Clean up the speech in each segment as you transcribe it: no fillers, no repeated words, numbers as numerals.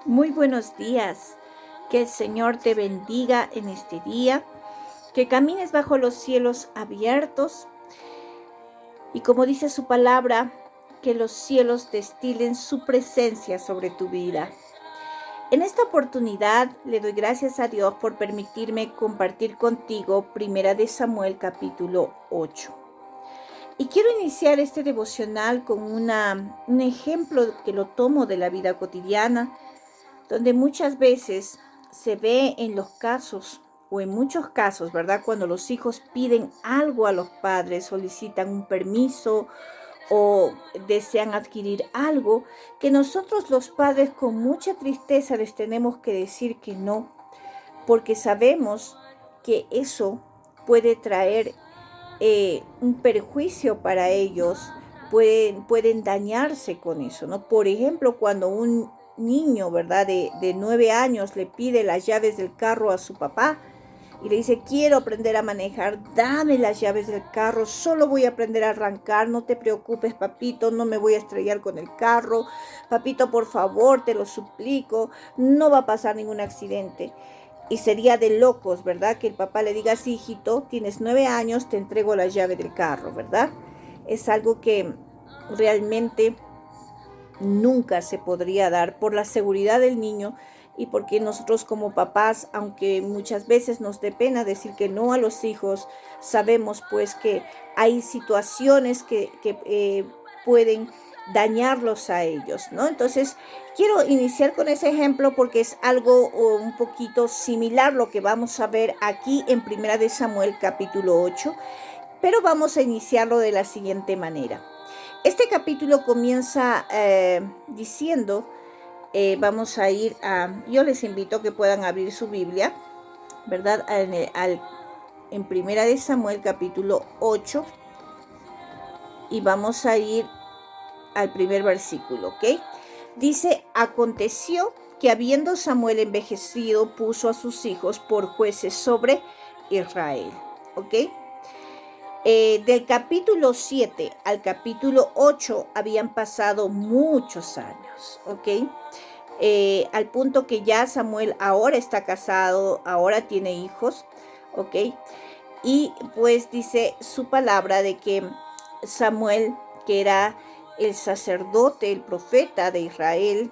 Muy buenos días. Que el Señor te bendiga en este día, que camines bajo los cielos abiertos y como dice su palabra, que los cielos destilen su presencia sobre tu vida. En esta oportunidad le doy gracias a Dios por permitirme compartir contigo Primera de Samuel capítulo 8. Y quiero iniciar este devocional con un ejemplo que lo tomo de la vida cotidiana, donde muchas veces se ve en los casos o en muchos casos, ¿verdad? Cuando los hijos piden algo a los padres, solicitan un permiso o desean adquirir algo, que nosotros los padres con mucha tristeza les tenemos que decir que no, porque sabemos que eso puede traer un perjuicio para ellos, pueden dañarse con eso, ¿no? Por ejemplo, cuando un niño, ¿verdad? De 9 años le pide las llaves del carro a su papá y le dice, quiero aprender a manejar, dame las llaves del carro, solo voy a aprender a arrancar, no te preocupes, papito, no me voy a estrellar con el carro, papito, por favor, te lo suplico, no va a pasar ningún accidente. Y sería de locos, ¿verdad? Que el papá le diga, sí, hijito, tienes 9 años, te entrego la llave del carro, ¿verdad? Es algo que realmente nunca se podría dar por la seguridad del niño y porque nosotros como papás, aunque muchas veces nos dé pena decir que no a los hijos, sabemos pues que hay situaciones que pueden dañarlos a ellos, ¿no? Entonces, quiero iniciar con ese ejemplo porque es algo un poquito similar lo que vamos a ver aquí en Primera de Samuel capítulo 8, pero vamos a iniciarlo de la siguiente manera. Este capítulo comienza diciendo, vamos a ir yo les invito a que puedan abrir su Biblia, ¿verdad? En Primera de Samuel capítulo 8 y vamos a ir al primer versículo, ¿ok? Dice, aconteció que habiendo Samuel envejecido, puso a sus hijos por jueces sobre Israel, ¿ok? Del capítulo 7 al capítulo 8 habían pasado muchos años, ¿ok? Al punto que ya Samuel ahora está casado, ahora tiene hijos, ¿ok? Y pues dice su palabra de que Samuel, que era el sacerdote, el profeta de Israel,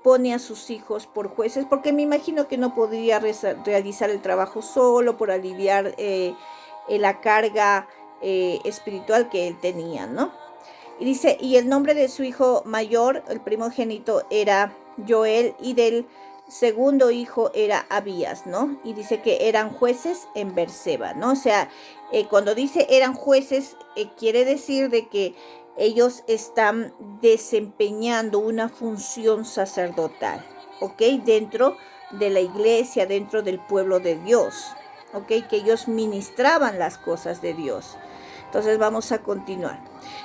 pone a sus hijos por jueces, porque me imagino que no podría realizar el trabajo solo por aliviar la carga espiritual que él tenía, ¿no? Y dice, y el nombre de su hijo mayor, el primogénito, era Joel, y del segundo hijo era Abías, ¿no? Y dice que eran jueces en Berseba, ¿no? O sea, cuando dice eran jueces, quiere decir de que ellos están desempeñando una función sacerdotal, ¿ok? Dentro de la iglesia, dentro del pueblo de Dios, ¿ok? Que ellos ministraban las cosas de Dios. Entonces vamos a continuar.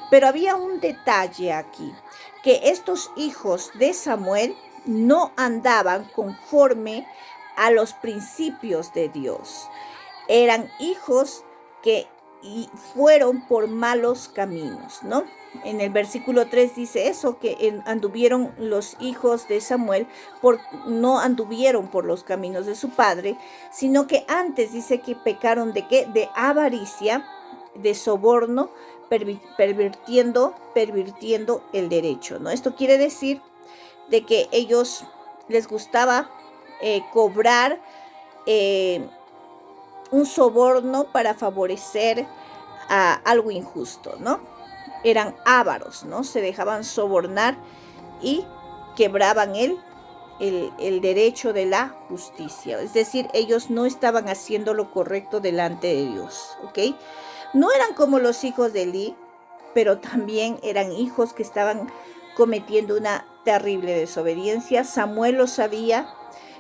Pero había un detalle aquí, que estos hijos de Samuel no andaban conforme a los principios de Dios. Eran hijos que fueron por malos caminos, ¿no? En el versículo 3 dice eso, que anduvieron los hijos de Samuel, no anduvieron por los caminos de su padre, sino que antes dice que pecaron de ¿qué? De avaricia, de soborno, pervirtiendo el derecho, ¿no? Esto quiere decir de que ellos les gustaba cobrar un soborno para favorecer a algo injusto, ¿no? Eran ávaros, ¿no? Se dejaban sobornar y quebraban el derecho de la justicia. Es decir, ellos no estaban haciendo lo correcto delante de Dios, ¿ok? No eran como los hijos de Elí, pero también eran hijos que estaban cometiendo una terrible desobediencia. Samuel lo sabía.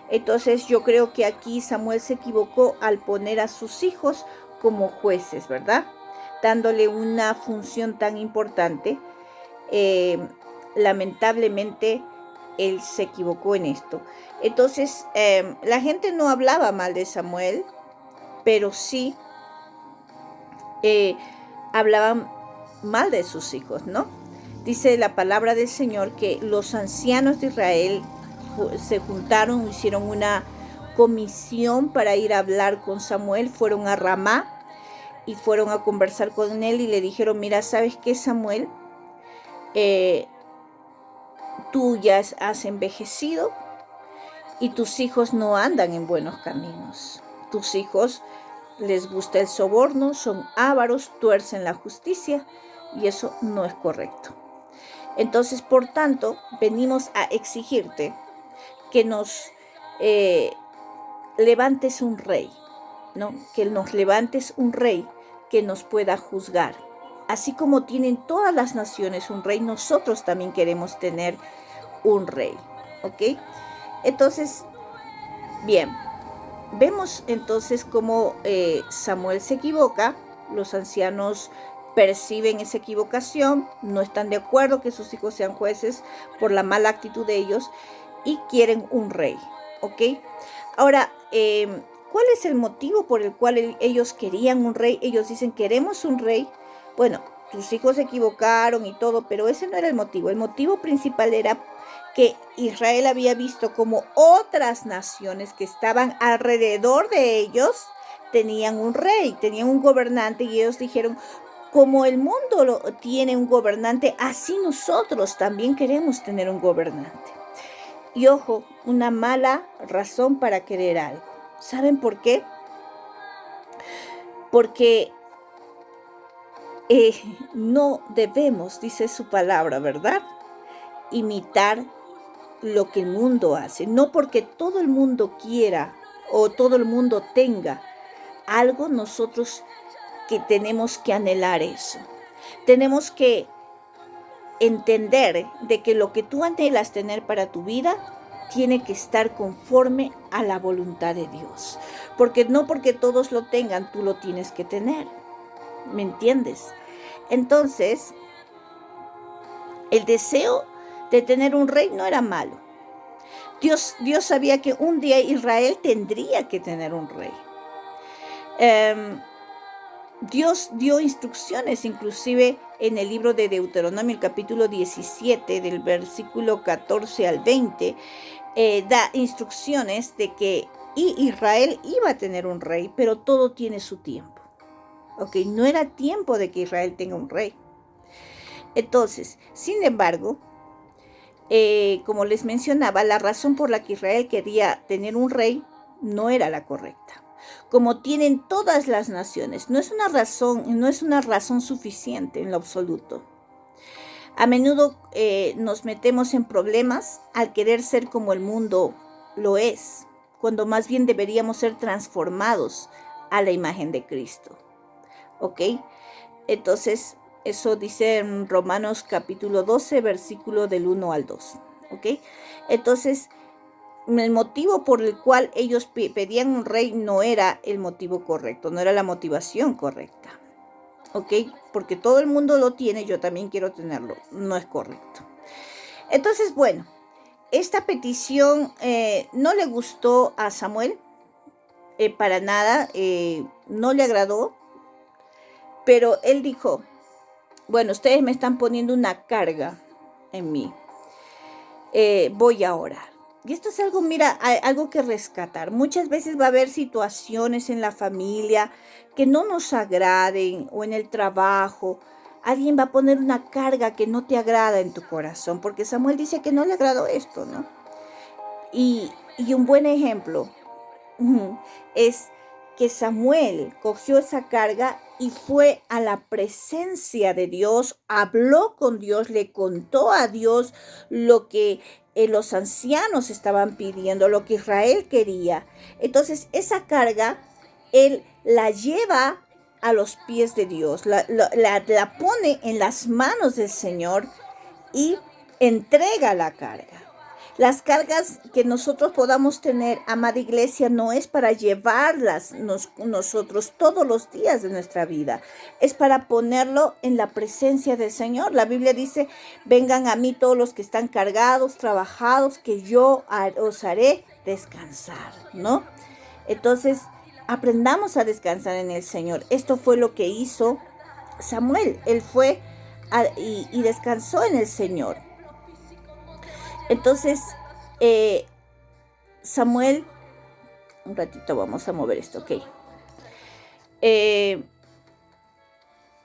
Entonces yo creo que aquí Samuel se equivocó al poner a sus hijos como jueces, ¿verdad? Dándole una función tan importante. Eh, Lamentablemente él se equivocó en esto. Entonces la gente no hablaba mal de Samuel, pero sí hablaban mal de sus hijos, ¿no? dice la palabra del Señor que los ancianos de Israel se juntaron, hicieron una comisión para ir a hablar con Samuel, fueron a Ramá y fueron a conversar con él y le dijeron, mira, ¿sabes qué, Samuel? Tú ya has envejecido y tus hijos no andan en buenos caminos. Tus hijos les gusta el soborno, son ávaros, tuercen la justicia y eso no es correcto. Entonces, por tanto, venimos a exigirte que nos levantes un rey, ¿no? Que nos levantes un rey que nos pueda juzgar. Así como tienen todas las naciones un rey, nosotros también queremos tener un rey, ¿ok? Entonces, bien, vemos entonces cómo Samuel se equivoca, los ancianos perciben esa equivocación, no están de acuerdo que sus hijos sean jueces por la mala actitud de ellos y quieren un rey, ¿ok? Ahora, ¿cuál es el motivo por el cual ellos querían un rey? Ellos dicen, queremos un rey. Bueno, tus hijos se equivocaron y todo, pero ese no era el motivo. El motivo principal era que Israel había visto como otras naciones que estaban alrededor de ellos tenían un rey, tenían un gobernante y ellos dijeron, como el mundo tiene un gobernante, así nosotros también queremos tener un gobernante. Y ojo, una mala razón para querer algo. ¿Saben por qué? Porque no debemos, dice su palabra, ¿verdad?, imitar lo que el mundo hace. No porque todo el mundo quiera o todo el mundo tenga algo, nosotros que tenemos que anhelar eso. Tenemos que entender de que lo que tú anhelas tener para tu vida tiene que estar conforme a la voluntad de Dios. Porque no porque todos lo tengan, tú lo tienes que tener. ¿Me entiendes? Entonces, el deseo de tener un rey no era malo. Dios sabía que un día Israel tendría que tener un rey. Dios dio instrucciones, inclusive en el libro de Deuteronomio, el capítulo 17, del versículo 14 al 20, da instrucciones de que Israel iba a tener un rey, pero todo tiene su tiempo. ¿Ok? No era tiempo de que Israel tenga un rey. Entonces, sin embargo, como les mencionaba, la razón por la que Israel quería tener un rey no era la correcta. Como tienen todas las naciones, no es una razón suficiente en lo absoluto. A menudo nos metemos en problemas al querer ser como el mundo lo es, cuando más bien deberíamos ser transformados a la imagen de Cristo. ¿Ok? Entonces, eso dice en Romanos capítulo 12, versículo del 1 al 2. ¿Ok? Entonces, el motivo por el cual ellos pedían un rey no era el motivo correcto, no era la motivación correcta. ¿Ok? Porque todo el mundo lo tiene, yo también quiero tenerlo. No es correcto. Entonces, bueno, esta petición no le gustó a Samuel, para nada, no le agradó, pero él dijo, bueno, ustedes me están poniendo una carga en mí, voy a orar. Y esto es algo, mira, algo que rescatar. Muchas veces va a haber situaciones en la familia que no nos agraden o en el trabajo. Alguien va a poner una carga que no te agrada en tu corazón, porque Samuel dice que no le agradó esto, ¿no? Y un buen ejemplo es que Samuel cogió esa carga y fue a la presencia de Dios, habló con Dios, le contó a Dios lo que los ancianos estaban pidiendo, lo que Israel quería. Entonces esa carga él la lleva a los pies de Dios, la pone en las manos del Señor y entrega la carga. Las cargas que nosotros podamos tener, amada iglesia, no es para llevarlas nosotros todos los días de nuestra vida. Es para ponerlo en la presencia del Señor. La Biblia dice, vengan a mí todos los que están cargados, trabajados, que yo os haré descansar, ¿no? Entonces, aprendamos a descansar en el Señor. Esto fue lo que hizo Samuel. Él fue y descansó en el Señor. Entonces, Samuel, un ratito vamos a mover esto, ok.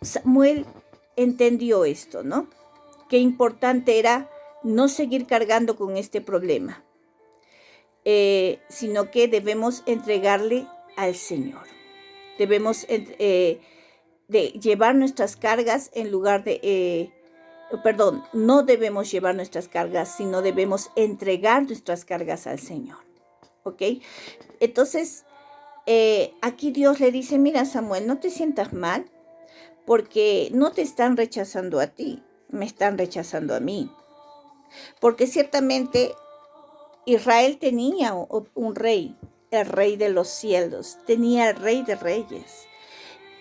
Samuel entendió esto, ¿no? Qué importante era no seguir cargando con este problema, sino que debemos entregarle al Señor. Debemos de llevar nuestras cargas en lugar de, no debemos llevar nuestras cargas, sino debemos entregar nuestras cargas al Señor, ¿ok? Entonces, aquí Dios le dice, mira Samuel, no te sientas mal, porque no te están rechazando a ti, me están rechazando a mí. Porque ciertamente Israel tenía un rey, el rey de los cielos, tenía el rey de reyes.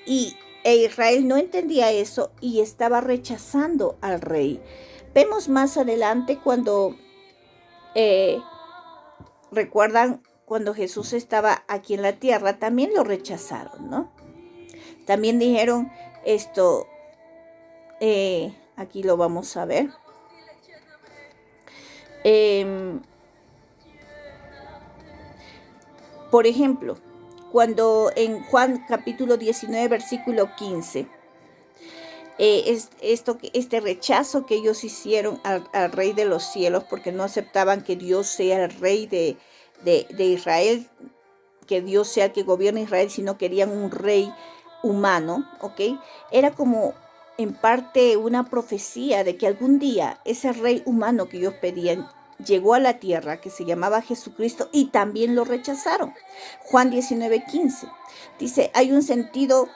E Israel no entendía eso y estaba rechazando al rey. Vemos más adelante cuando, recuerdan, cuando Jesús estaba aquí en la tierra, también lo rechazaron, ¿no? También dijeron esto, aquí lo vamos a ver. Por ejemplo, cuando en Juan capítulo 19, versículo 15, este rechazo que ellos hicieron al rey de los cielos, porque no aceptaban que Dios sea el rey de Israel, que Dios sea el que gobierna Israel, sino querían un rey humano, ¿ok? Era como en parte una profecía de que algún día ese rey humano que ellos pedían llegó a la tierra, que se llamaba Jesucristo, y también lo rechazaron. Juan 19:15 dice, hay un sentido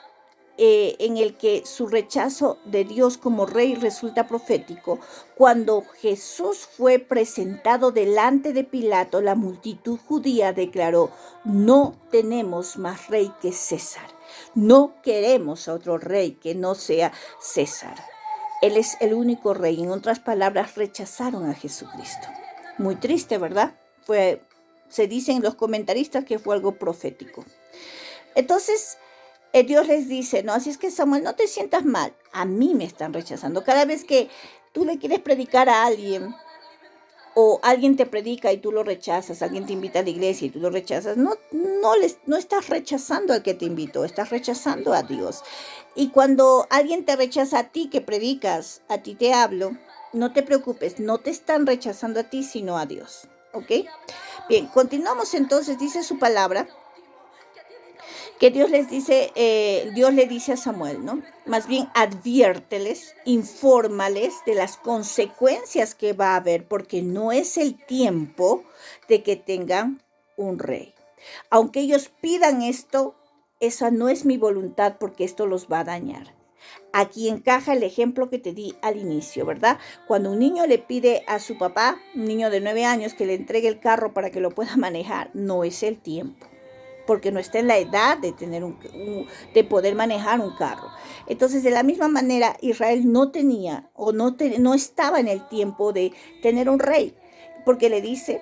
en el que su rechazo de Dios como rey resulta profético. Cuando Jesús fue presentado delante de Pilato, la multitud judía declaró, no tenemos más rey que César. No queremos a otro rey que no sea César. Él es el único rey. En otras palabras, rechazaron a Jesucristo. Muy triste, ¿verdad? Se dicen los comentaristas que fue algo profético. Entonces, Dios les dice, no, así es que Samuel, no te sientas mal, a mí me están rechazando. Cada vez que tú le quieres predicar a alguien, o alguien te predica y tú lo rechazas, alguien te invita a la iglesia y tú lo rechazas, no estás rechazando al que te invitó, estás rechazando a Dios. Y cuando alguien te rechaza a ti que predicas, a ti te hablo, no te preocupes, no te están rechazando a ti, sino a Dios, ¿ok? Bien, continuamos entonces, dice su palabra, que Dios le dice a Samuel, ¿no? Más bien adviérteles, infórmales de las consecuencias que va a haber, porque no es el tiempo de que tengan un rey. Aunque ellos pidan esto, esa no es mi voluntad, porque esto los va a dañar. Aquí encaja el ejemplo que te di al inicio, ¿verdad? Cuando un niño le pide a su papá, un niño de 9 años, que le entregue el carro para que lo pueda manejar, no es el tiempo, porque no está en la edad de tener de poder manejar un carro. Entonces, de la misma manera, Israel no tenía o no estaba en el tiempo de tener un rey, porque le dice,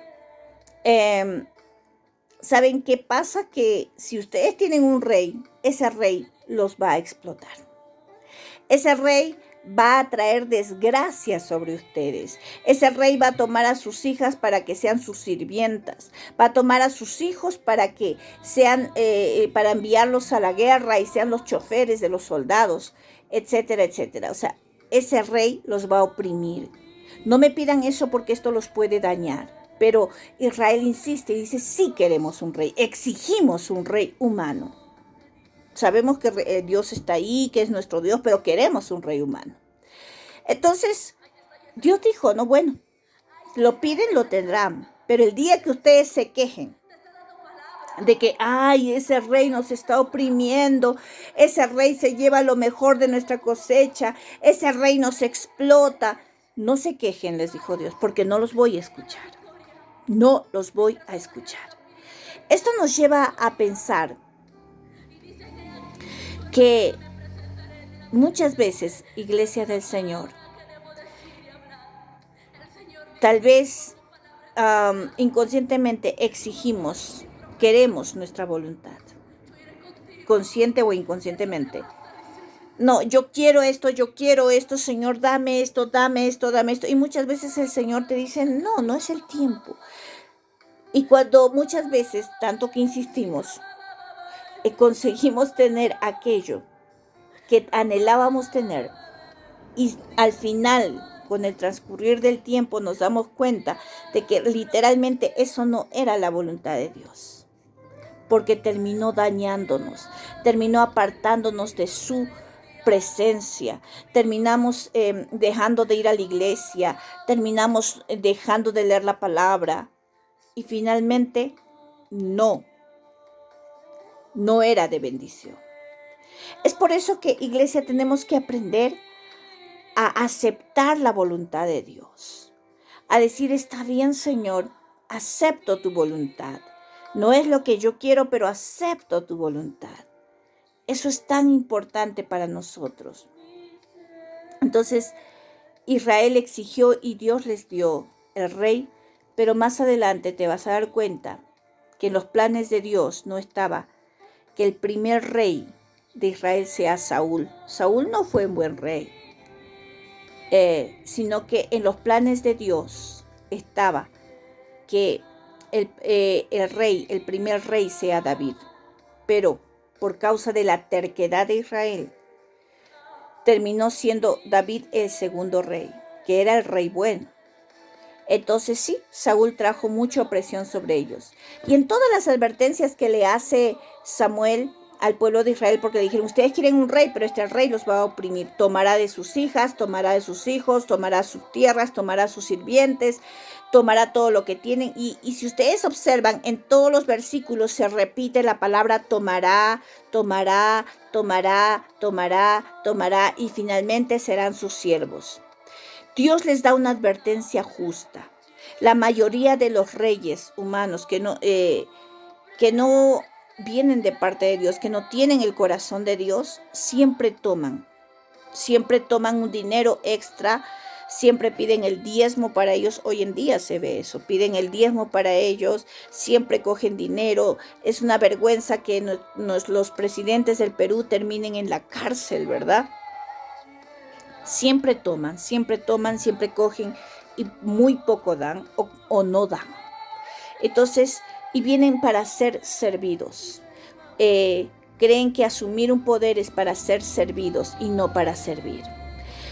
¿saben qué pasa? Que si ustedes tienen un rey, ese rey los va a explotar. Ese rey va a traer desgracia sobre ustedes. Ese rey va a tomar a sus hijas para que sean sus sirvientas. Va a tomar a sus hijos para que sean, para enviarlos a la guerra y sean los choferes de los soldados, etcétera, etcétera. O sea, ese rey los va a oprimir. No me pidan eso porque esto los puede dañar. Pero Israel insiste y dice, sí queremos un rey, exigimos un rey humano. Sabemos que Dios está ahí, que es nuestro Dios, pero queremos un rey humano. Entonces, Dios dijo, no, bueno, lo piden, lo tendrán, pero el día que ustedes se quejen de que, ay, ese rey nos está oprimiendo, ese rey se lleva lo mejor de nuestra cosecha, ese rey nos explota, no se quejen, les dijo Dios, porque no los voy a escuchar. No los voy a escuchar. Esto nos lleva a pensar que muchas veces, Iglesia del Señor, tal vez inconscientemente queremos nuestra voluntad, consciente o inconscientemente. no, yo quiero esto, Señor, dame esto, dame esto, dame esto. Y muchas veces el Señor te dice, no, no es el tiempo. Y cuando muchas veces, tanto que insistimos, conseguimos tener aquello que anhelábamos tener, y al final, con el transcurrir del tiempo, nos damos cuenta de que literalmente eso no era la voluntad de Dios, porque terminó dañándonos, terminó apartándonos de su presencia, terminamos dejando de ir a la iglesia, terminamos dejando de leer la palabra, y finalmente no era de bendición. Es por eso que, iglesia, tenemos que aprender a aceptar la voluntad de Dios, a decir, está bien, Señor, acepto tu voluntad. No es lo que yo quiero, pero acepto tu voluntad. Eso es tan importante para nosotros. Entonces, Israel exigió y Dios les dio el rey, pero más adelante te vas a dar cuenta que en los planes de Dios no estaba que el primer rey de Israel sea Saúl. Saúl no fue un buen rey, sino que en los planes de Dios estaba que el primer rey sea David. Pero por causa de la terquedad de Israel, terminó siendo David el segundo rey, que era el rey bueno. Entonces sí, Saúl trajo mucha opresión sobre ellos. Y en todas las advertencias que le hace Samuel al pueblo de Israel, porque le dijeron, ustedes quieren un rey, pero este rey los va a oprimir. Tomará de sus hijas, tomará de sus hijos, tomará sus tierras, tomará sus sirvientes, tomará todo lo que tienen. Y si ustedes observan, en todos los versículos se repite la palabra tomará, tomará, tomará, tomará, tomará, y finalmente serán sus siervos. Dios les da una advertencia justa. La mayoría de los reyes humanos que no vienen de parte de Dios, que no tienen el corazón de Dios, siempre toman un dinero extra, siempre piden el diezmo para ellos. Hoy en día se ve eso, piden el diezmo para ellos, siempre cogen dinero. Es una vergüenza que los presidentes del Perú terminen en la cárcel, ¿verdad? Siempre toman, siempre cogen y muy poco dan o no dan. Entonces, y vienen para ser servidos. Creen que asumir un poder es para ser servidos y no para servir.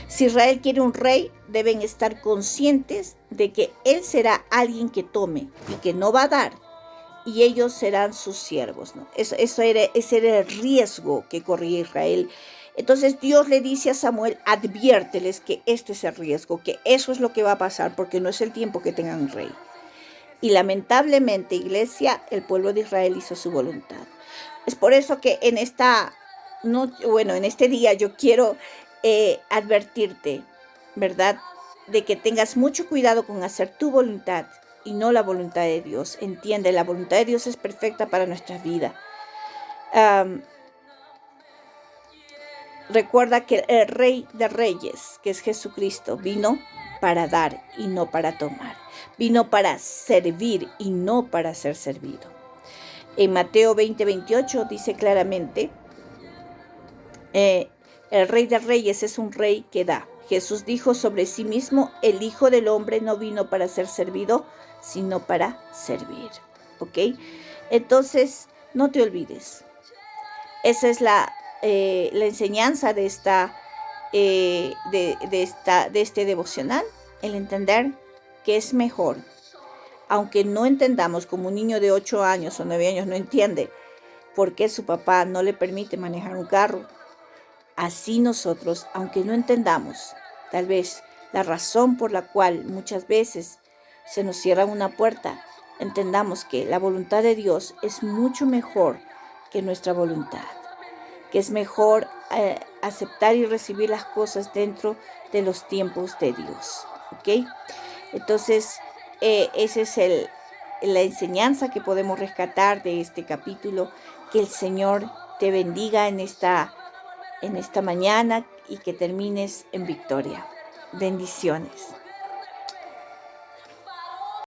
Si Israel quiere un rey, deben estar conscientes de que él será alguien que tome y que no va a dar, y ellos serán sus siervos, ¿no? Ese era el riesgo que corría Israel. Entonces Dios le dice a Samuel, adviérteles que este es el riesgo, que eso es lo que va a pasar, porque no es el tiempo que tengan un rey. Y lamentablemente, iglesia, el pueblo de Israel hizo su voluntad. Es por eso que en este día yo quiero advertirte, ¿verdad?, de que tengas mucho cuidado con hacer tu voluntad y no la voluntad de Dios. Entiende, la voluntad de Dios es perfecta para nuestra vida. Recuerda que el Rey de Reyes, que es Jesucristo, vino para dar y no para tomar. Vino para servir y no para ser servido. En Mateo 20:28 dice claramente, el Rey de Reyes es un rey que da. Jesús dijo sobre sí mismo, el Hijo del Hombre no vino para ser servido, sino para servir. ¿Ok? Entonces, no te olvides. Esa es la enseñanza de este devocional, el entender que es mejor, aunque no entendamos, como un niño de 8 años o 9 años no entiende por qué su papá no le permite manejar un carro. Así nosotros, aunque no entendamos tal vez la razón por la cual muchas veces se nos cierra una puerta, entendamos que la voluntad de Dios es mucho mejor que nuestra voluntad, que es mejor aceptar y recibir las cosas dentro de los tiempos de Dios. ¿Ok? Entonces, esa es la enseñanza que podemos rescatar de este capítulo. Que el Señor te bendiga en esta mañana y que termines en victoria. Bendiciones.